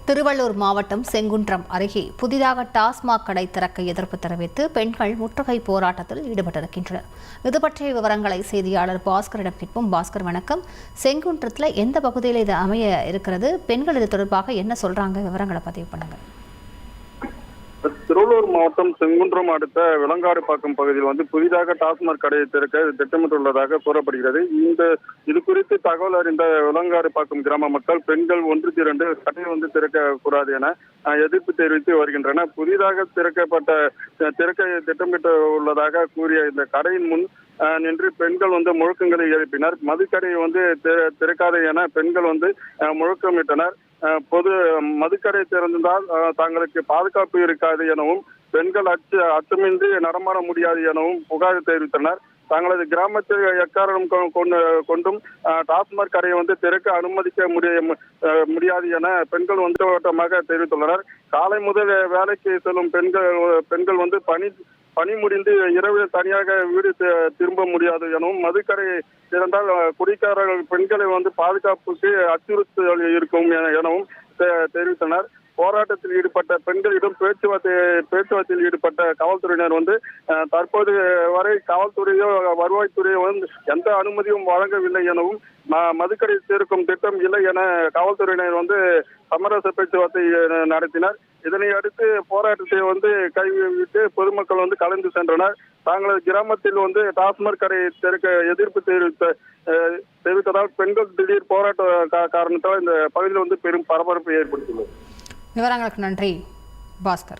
திருவள்ளூர் மாவட்டம் செங்குன்றம் அருகே புதிதாக டாஸ்மாக் கடை திறக்க எதிர்ப்பு தெரிவித்து பெண்கள் முற்றுகை போராட்டத்தில் ஈடுபட்டிருக்கின்றனர். இது பற்றிய விவரங்களை செய்தியாளர் பாஸ்கரிடம் கேட்போம். பாஸ்கர், வணக்கம். செங்குன்றத்தில் எந்த பகுதியில் இது அமைய இருக்கிறது? பெண்கள் இது தொடர்பாக என்ன சொல்றாங்க? விவரங்களை பதிவு பண்ணுங்க. திருவள்ளூர் மாவட்டம் செங்குன்றம் அடுத்த விலங்காடுப்பாக்கம் பகுதியில் புதிதாக டாஸ்மாக் கடையை திறக்க திட்டமிட்டுள்ளதாக கூறப்படுகிறது. இது குறித்து தகவல் அறிந்த விலங்காடுப்பாக்கம் கிராம மக்கள் பெண்கள் ஒன்று திரண்டு கடையை திறக்க கூடாது என எதிர்ப்பு தெரிவித்து வருகின்றனர். புதிதாக திறக்க திட்டமிட்டு உள்ளதாக கூறிய இந்த கடையின் முன் நின்று பெண்கள் முழக்கங்களை எழுப்பினர். மதுக்கடையை திறக்காது என பெண்கள் முழக்கமிட்டனர். பொது மதுக்கடை திறந்தால் தங்களுக்கு பாதுகாப்பு இருக்காது எனவும் பெண்கள் அச்சமின்றி நடமாட முடியாது எனவும் புகார் தெரிவித்தனர். தங்களது கிராமத்தில் எக்காரணம் கொண்டும் டாஸ்மாக் கடையை திறக்க அனுமதிக்க முடியாது என பெண்கள் ஓட்டமாக தெரிவித்துள்ளனர். காலை முதல் வேலைக்கு செல்லும் பெண்கள் பணி முடிந்து இரவில் தனியாக வீடு திரும்ப முடியாது எனவும் மதுக்கடை திறந்தால் குடிக்காரர்கள் பெண்களை பாதுகாப்புக்கு அச்சுறுத்தல் இருக்கும் எனவும் தெரிவித்தனர். போராட்டத்தில் ஈடுபட்ட பெண்களிடம் பேச்சுவார்த்தையில் ஈடுபட்ட காவல்துறையினர் தற்போது வரை காவல்துறையோ வருவாய்த்துறையோ எந்த அனுமதியும் வழங்கவில்லை எனவும் மதுக்கடை சேர்க்கும் திட்டம் இல்லை என காவல்துறையினர் சமரச பேச்சுவார்த்தை நடத்தினர். இதனை அடுத்து போராட்டத்தை கைவிட்டு பொதுமக்கள் கலந்து சென்றனர். தங்களது கிராமத்தில் டாஸ்மாக் கடை திறக்க எதிர்ப்பு தெரிவித்ததால் பெண்கள் திடீர் போராட்ட காரணத்தால் இந்த பகுதியில் பெரும் பரபரப்பு ஏற்படுத்தியுள்ளது. விவரங்களுக்கு நன்றி பாஸ்கர்.